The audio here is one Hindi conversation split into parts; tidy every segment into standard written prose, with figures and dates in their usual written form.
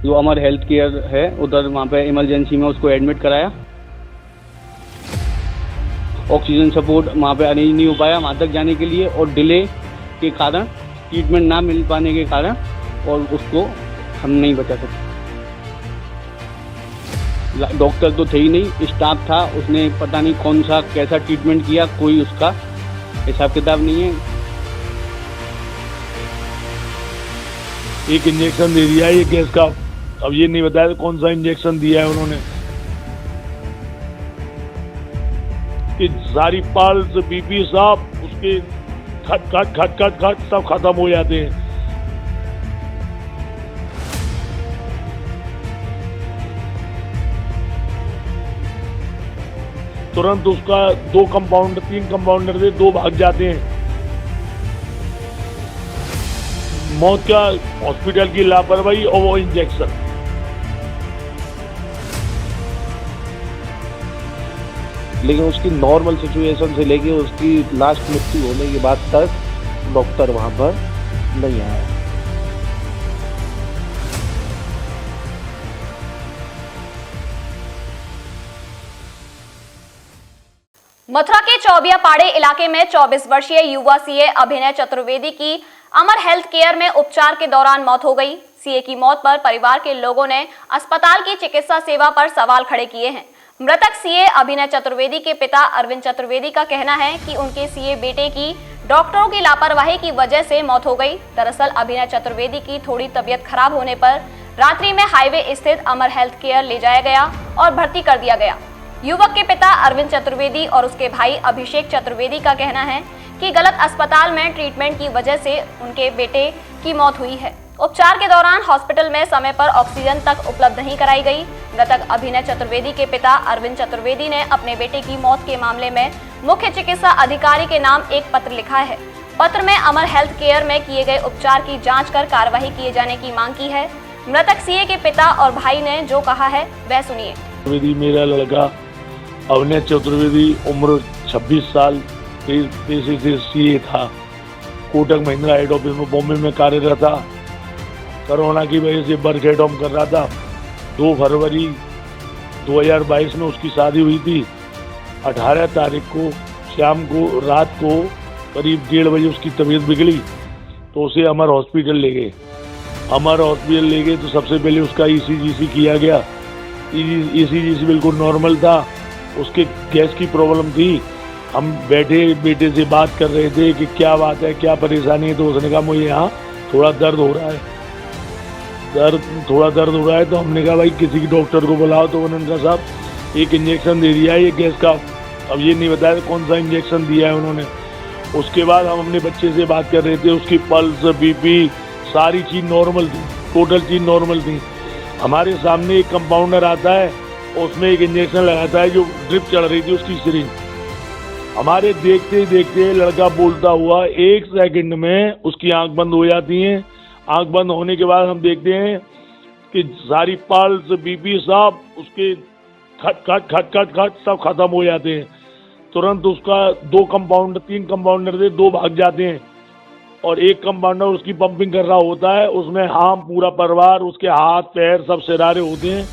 जो अमर हेल्थ केयर है उधर, वहाँ पे इमरजेंसी में उसको एडमिट कराया। ऑक्सीजन सपोर्ट वहाँ पे अरेंज नहीं हो पाया वहाँ तक जाने के लिए, और डिले के कारण, ट्रीटमेंट ना मिल पाने के कारण, और उसको हम नहीं बचा सकते। डॉक्टर तो थे ही नहीं, स्टाफ था, उसने पता नहीं कौन सा कैसा ट्रीटमेंट किया, कोई उसका हिसाब किताब नहीं है। एक इंजेक्शन दे दिया है ये गैस का, अब ये नहीं बताया कौन सा इंजेक्शन दिया है उन्होंने। कि सारी पल्स, बीपी सब उसके खट खट खट खट खट सब खत्म हो जाते हैं। तुरंत उसका 2 कंपाउंडर 3 कंपाउंडर से 2 भाग जाते हैं। मौत का हॉस्पिटल की लापरवाही और वो इंजेक्शन। लेकिन उसकी नॉर्मल सिचुएशन से लेके उसकी लास्ट मृत्यु होने के बाद तक डॉक्टर वहां पर नहीं आया। मथुरा के चौबियापाड़े इलाके में 24 वर्षीय युवा सीए अभिनय चतुर्वेदी की अमर हेल्थ केयर में उपचार के दौरान मौत हो गई। सीए की मौत पर परिवार के लोगों ने अस्पताल की चिकित्सा सेवा पर सवाल खड़े किए हैं। मृतक सीए अभिनय चतुर्वेदी के पिता अरविंद चतुर्वेदी का कहना है कि उनके सीए बेटे की डॉक्टरों की लापरवाही की वजह से मौत हो गई। दरअसल अभिनय चतुर्वेदी की थोड़ी तबीयत खराब होने पर रात्रि में हाईवे स्थित अमर हेल्थ केयर ले जाया गया और भर्ती कर दिया गया। युवक के पिता अरविंद चतुर्वेदी और उसके भाई अभिषेक चतुर्वेदी का कहना है कि गलत अस्पताल में ट्रीटमेंट की वजह से उनके बेटे की मौत हुई है। उपचार के दौरान हॉस्पिटल में समय पर ऑक्सीजन तक उपलब्ध नहीं कराई गई। मृतक अभिनय चतुर्वेदी के पिता अरविंद चतुर्वेदी ने अपने बेटे की मौत के मामले में मुख्य चिकित्सा अधिकारी के नाम एक पत्र लिखा है। पत्र में अमर हेल्थ केयर में किए गए उपचार की जाँच कर कार्रवाई किए जाने की मांग की है। मृतक सीए के पिता और भाई ने जो कहा है वह सुनिए। मेरा लड़का अभिनय चतुर्वेदी उम्र 26 साल, पेशे से सीए था। कोटक महिंद्रा हेड ऑफिस में बॉम्बे में कार्यरत था। कोरोना की वजह से वर्क एट होम कर रहा था। 2 फरवरी 2022 में उसकी शादी हुई थी। 18 तारीख को शाम को रात को करीब 1:30 बजे उसकी तबीयत बिगड़ी तो उसे अमर हॉस्पिटल ले गए। अमर हॉस्पिटल ले गए तो सबसे पहले उसका ईसीजी किया गया। ईसीजी बिल्कुल नॉर्मल था। उसके गैस की प्रॉब्लम थी। हम बैठे बेटे से बात कर रहे थे कि क्या बात है, क्या परेशानी है, तो उसने कहा मुझे यहाँ थोड़ा दर्द हो रहा है, थोड़ा दर्द हो रहा है। तो हमने कहा भाई किसी डॉक्टर को बुलाओ। तो उन्होंने कहा साहब एक इंजेक्शन दे दिया है ये गैस का, अब ये नहीं बताया कौन सा इंजेक्शन दिया है उन्होंने। उसके बाद हम अपने बच्चे से बात कर रहे थे, उसकी पल्स, बीपी सारी चीज़ नॉर्मल थी, टोटल चीज़ नॉर्मल थी। हमारे सामने एक कंपाउंडर आता है, उसमें एक इंजेक्शन लगाता है, जो ड्रिप चढ़ रही थी उसकी सिरिंज। हमारे देखते ही देखते लड़का बोलता हुआ 1 सेकंड में उसकी आंख बंद हो जाती है। आंख बंद होने के बाद हम देखते हैं कि सारी पल्स, बीपी सब उसके खट खट खट खट खट सब खत्म हो जाते हैं। तुरंत उसका 3 कंपाउंडर से 2 भाग जाते हैं और एक कंपाउंडर उसकी पंपिंग कर रहा होता है। उसमें हम पूरा परिवार, उसके हाथ पैर सब सिरारे होते हैं।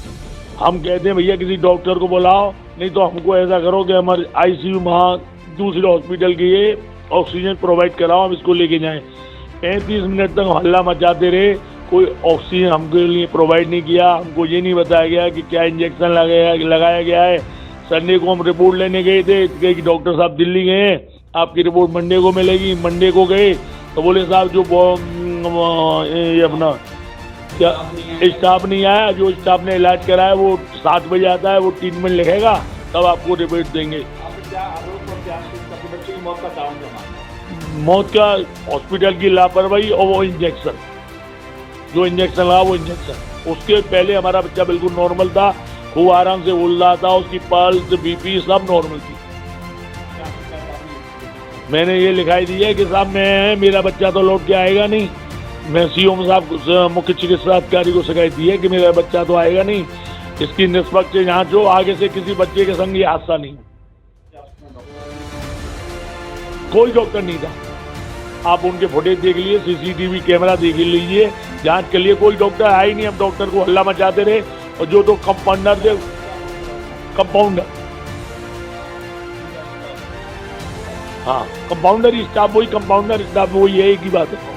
हम कहते हैं भैया किसी डॉक्टर को बुलाओ, नहीं तो हमको ऐसा करो कि हमारे आईसीयू वहाँ दूसरे हॉस्पिटल के ये ऑक्सीजन प्रोवाइड कराओ, हम इसको लेके जाएं। 35 मिनट तक हल्ला मचाते रहे, कोई ऑक्सीजन हमके लिए प्रोवाइड नहीं किया। हमको ये नहीं बताया गया कि क्या इंजेक्शन लगाया गया है। संडे को हम रिपोर्ट लेने गए थे कि डॉक्टर साहब दिल्ली गए हैं, आपकी रिपोर्ट मंडे को मिलेगी। मंडे को गए तो बोले साहब जो ये अपना क्या स्टाफ नहीं आया, जो स्टाफ ने इलाज कराया वो 7 बजे आता है, वो ट्रीटमेंट लिखेगा तब आपको रिपोर्ट देंगे। मौत का हॉस्पिटल की लापरवाही और वो इंजेक्शन, जो इंजेक्शन लगा वो इंजेक्शन। उसके पहले हमारा बच्चा बिल्कुल नॉर्मल था, खूब आराम से बोल रहा था, उसकी पल्स, बीपी सब नॉर्मल थी। मैंने ये लिखाई दी है कि साहब मेरा बच्चा तो लौट के आएगा नहीं। मैं सीओ साहब मुख्य चिकित्सा अधिकारी को शिकायत दी है कि मेरा बच्चा तो आएगा नहीं, इसकी निष्पक्ष जांच हो, आगे से किसी बच्चे के संग ये हादसा नहीं। कोई डॉक्टर नहीं था। आप उनके फुटेज देख लीजिए, सीसीटीवी कैमरा देख लीजिए, जांच के लिए कोई डॉक्टर आया ही नहीं। हम डॉक्टर को हल्ला मचाते रहे और जो तो कंपाउंडर थे, कंपाउंडर, हाँ कंपाउंडर ही स्टाफ, वही कंपाउंडर स्टाफ वही है, एक ही बात है,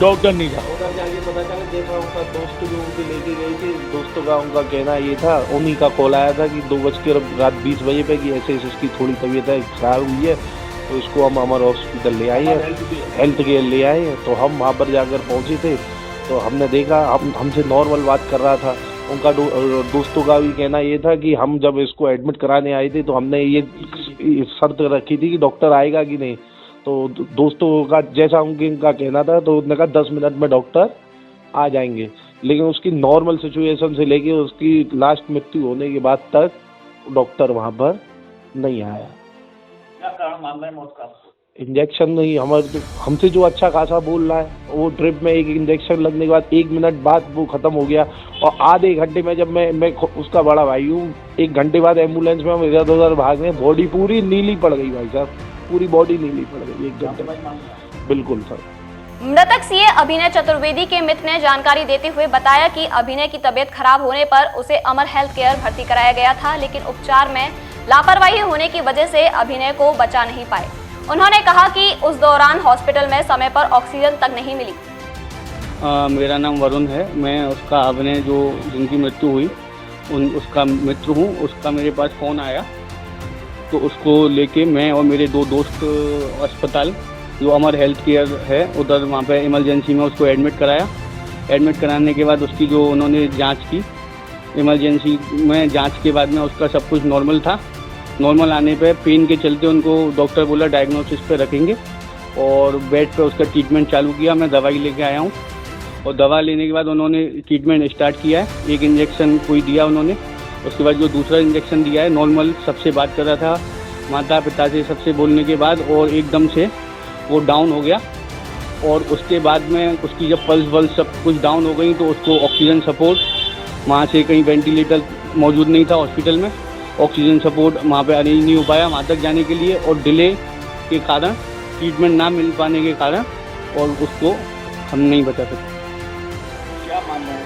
डॉक्टर नहीं था। पता चला देखा उनका दोस्त जो उनके लेके गए थे, दोस्तों का उनका कहना ये था, उन्हीं का कॉल आया था कि 2:20 बजे पे कि ऐसे इसकी थोड़ी तबीयत खराब हुई है, तो इसको हम अमर हॉस्पिटल ले आए हैं, हेल्थ केयर ले आए हैं। तो हम वहाँ पर जाकर पहुँचे थे तो हमने देखा, हमसे नॉर्मल बात कर रहा था। उनका दोस्तों का भी कहना ये था कि हम जब इसको एडमिट कराने आए थे तो हमने ये शर्त रखी थी कि डॉक्टर आएगा कि नहीं। तो दोस्तों का जैसा उनका कहना था, तो उन्होंने कहा 10 मिनट में डॉक्टर आ जाएंगे, लेकिन उसकी नॉर्मल सिचुएशन से लेके उसकी लास्ट मृत्यु होने के बाद तक डॉक्टर वहाँ पर नहीं आया। क्या कारण मानना है मौत का? इंजेक्शन नहीं, हमसे जो अच्छा खासा बोल रहा है, वो ट्रिप में एक इंजेक्शन लगने के बाद 1 मिनट बाद वो खत्म हो गया। और आधे घंटे में, जब मैं उसका बड़ा भाई हूँ, 1 घंटे बाद एम्बुलेंस में हम इधर उधर भागने, बॉडी पूरी नीली पड़ गई भाई साहब, पूरी बॉडी नीली पड़ गई 1 घंटे में। बिल्कुल सर। मृतक सीए अभिनय चतुर्वेदी के मित्र ने जानकारी देते हुए बताया कि अभिनय की तबीयत खराब होने पर उसे अमर हेल्थ केयर भर्ती कराया गया था, लेकिन उपचार में लापरवाही होने की वजह से अभिनय को बचा नहीं पाए। उन्होंने कहा कि उस दौरान हॉस्पिटल में समय पर ऑक्सीजन तक नहीं मिली। मेरा नाम वरुण है, मैं उसका अभिनय जो जिनकी मृत्यु हुई उसका मित्र हूँ। उसका मेरे पास फ़ोन आया तो उसको लेके मैं और मेरे 2 दोस्त अस्पताल जो अमर हेल्थ केयर है उधर वहाँ पे इमरजेंसी में उसको एडमिट कराया। एडमिट कराने के बाद उसकी जो उन्होंने जांच की, इमरजेंसी में जांच के बाद में उसका सब कुछ नॉर्मल था। नॉर्मल आने पे पेन के चलते उनको डॉक्टर बोला डायग्नोसिस पे रखेंगे और बेड पे उसका ट्रीटमेंट चालू किया। मैं दवाई लेके आया हूँ और दवा लेने के बाद उन्होंने ट्रीटमेंट स्टार्ट किया है। एक इंजेक्शन कोई दिया उन्होंने, उसके बाद जो दूसरा इंजेक्शन दिया है, नॉर्मल सबसे बात कर रहा था, माता पिता से सबसे बोलने के बाद, और एकदम से वो डाउन हो गया। और उसके बाद में उसकी जब पल्स वल्स सब कुछ डाउन हो गई तो उसको ऑक्सीजन सपोर्ट, वहाँ से कहीं वेंटिलेटर मौजूद नहीं था हॉस्पिटल में, ऑक्सीजन सपोर्ट वहाँ पे अरेंज नहीं हो पाया वहाँ तक जाने के लिए, और डिले के कारण, ट्रीटमेंट ना मिल पाने के कारण, और उसको हम नहीं बचा सकते। क्या मानना है?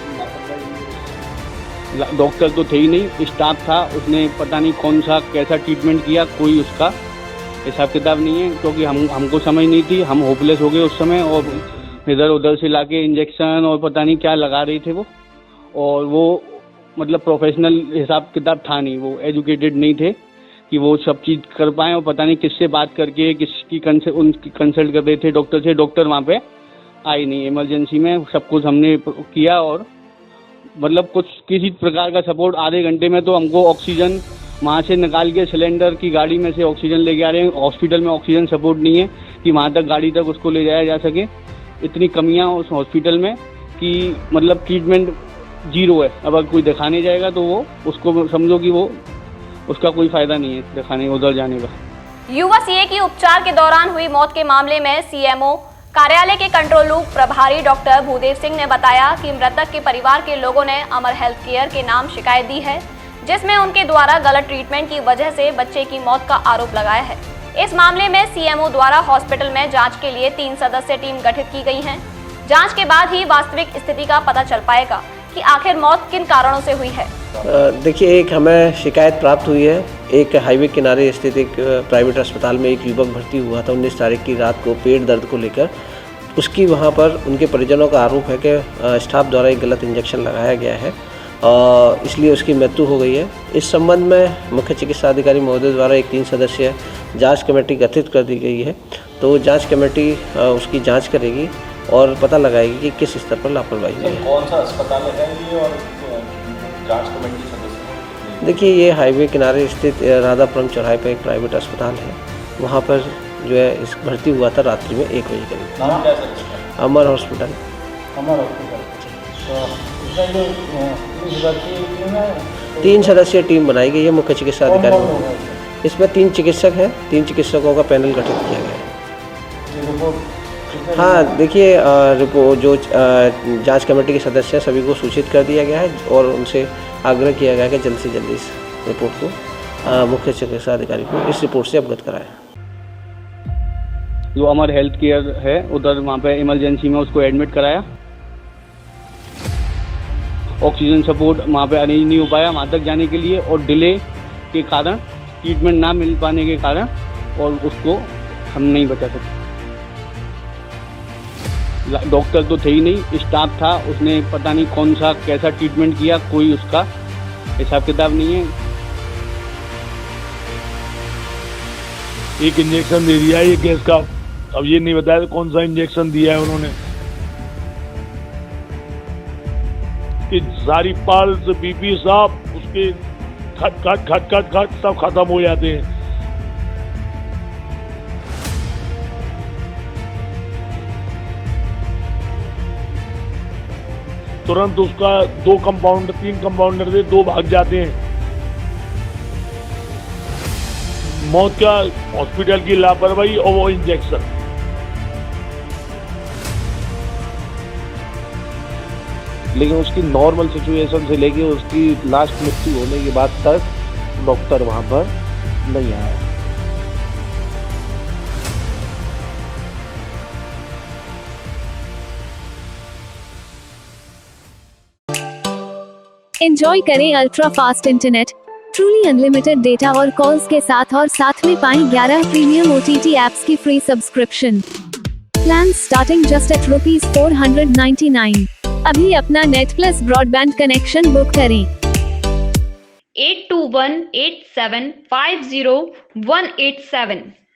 डॉक्टर तो थे ही नहीं, स्टाफ था, उसने पता नहीं कौन सा कैसा ट्रीटमेंट किया, कोई उसका हिसाब किताब नहीं है, क्योंकि हमको समझ नहीं थी, हम होपलेस हो गए उस समय, और इधर उधर से लाके इंजेक्शन और पता नहीं क्या लगा रहे थे वो, और वो मतलब प्रोफेशनल हिसाब किताब था नहीं, वो एजुकेटेड नहीं थे कि वो सब चीज़ कर पाएँ, और पता नहीं किससे बात करके किसकी उनकी कंसल्ट कर रहे थे डॉक्टर से। डॉक्टर वहाँ पे आई नहीं, इमरजेंसी में सब कुछ हमने किया, और मतलब कुछ किसी प्रकार का सपोर्ट, आधे घंटे में तो हमको ऑक्सीजन वहाँ से निकाल के सिलेंडर की गाड़ी में से ऑक्सीजन लेके आ रहे हैं। हॉस्पिटल में ऑक्सीजन सपोर्ट नहीं है कि वहाँ तक गाड़ी तक उसको ले जाया जा सके। इतनी कमियाँ उस हॉस्पिटल में कि मतलब ट्रीटमेंट जीरो है। अब अगर कोई दिखाने जाएगा तो वो उसको समझो कि वो उसका कोई फ़ायदा नहीं है दिखाने उधर जाने का। युवा सीए की उपचार के दौरान हुई मौत के मामले में सीएमओ कार्यालय के कंट्रोल रूम प्रभारी डॉक्टर भूदेव सिंह ने बताया कि मृतक के परिवार के लोगों ने अमर हेल्थ केयर के नाम शिकायत दी है, जिसमें उनके द्वारा गलत ट्रीटमेंट की वजह से बच्चे की मौत का आरोप लगाया है। इस मामले में सीएमओ द्वारा हॉस्पिटल में जांच के लिए 3 सदस्यीय टीम गठित की गई है। जांच के बाद ही वास्तविक स्थिति का पता चल पाएगा कि आखिर मौत किन कारणों से हुई है। देखिए, एक हमें शिकायत प्राप्त हुई है, एक हाईवे किनारे स्थित एक प्राइवेट अस्पताल में एक युवक भर्ती हुआ था 19 तारीख की रात को पेट दर्द को लेकर। उसकी वहाँ पर उनके परिजनों का आरोप है कि स्टाफ द्वारा एक गलत इंजेक्शन लगाया गया है, इसलिए उसकी मृत्यु हो गई है। इस संबंध में मुख्य चिकित्सा अधिकारी महोदय द्वारा एक 3 सदस्यीय जांच कमेटी गठित कर दी गई है। तो जांच कमेटी उसकी जांच करेगी और पता लगाएगी कि किस स्तर पर लापरवाही हुई है। कौन सा अस्पताल है ये और जांच कमेटी सदस्य? देखिए, ये हाईवे किनारे स्थित राधापुरम चौराहे पर एक प्राइवेट अस्पताल है, वहाँ पर जो है इस भर्ती हुआ था रात्रि में 1 बजे करीब। नाम क्या है? अमर हॉस्पिटल। अमर हॉस्पिटल। तो इसमें जो 3 सदस्यीय टीम बनाई गई है मुख्य चिकित्सा अधिकारी। इसमें 3 चिकित्सक हैं, 3 चिकित्सकों का पैनल गठित किया गया है। हाँ, देखिए, रिपोर्ट जो जांच कमेटी के सदस्य हैं सभी को सूचित कर दिया गया है और उनसे आग्रह किया गया है कि जल्द से जल्द इस रिपोर्ट को मुख्य चिकित्सा अधिकारी को इस रिपोर्ट से अवगत कराएं। जो अमर हेल्थ केयर है उधर वहाँ पे इमरजेंसी में उसको एडमिट कराया। ऑक्सीजन सपोर्ट वहाँ पे अरेंज नहीं हो पाया वहाँ तक जाने के लिए, और डिले के कारण, ट्रीटमेंट ना मिल पाने के कारण, और उसको हम नहीं बचा सके। डॉक्टर तो थे ही नहीं, स्टाफ था, उसने पता नहीं कौन सा कैसा ट्रीटमेंट किया, कोई उसका हिसाब किताब नहीं है। एक इंजेक्शन दे दिया ये गैस का, अब ये नहीं बताया कौन सा इंजेक्शन दिया है उन्होंने। कि सारी पल्स, बीपी सब उसके खट खट खट खट खट सब खत्म हो जाते हैं। तुरंत उसका 3 कंपाउंडर थे, 2 भाग जाते हैं। मौत का हॉस्पिटल की लापरवाही और वो इंजेक्शन। लेकिन उसकी नॉर्मल सिचुएशन से लेके उसकी लास्ट मृत्यु होने के बाद तक डॉक्टर वहाँ पर नहीं आया। एंजॉय करें ultra fast internet, truly unlimited data और कॉल्स के साथ, और साथ में पाएं 11 प्रीमियम OTT ऐप्स की free subscription. Plan starting just at ₹499। अभी अपना net plus broadband connection book करें। 8218750187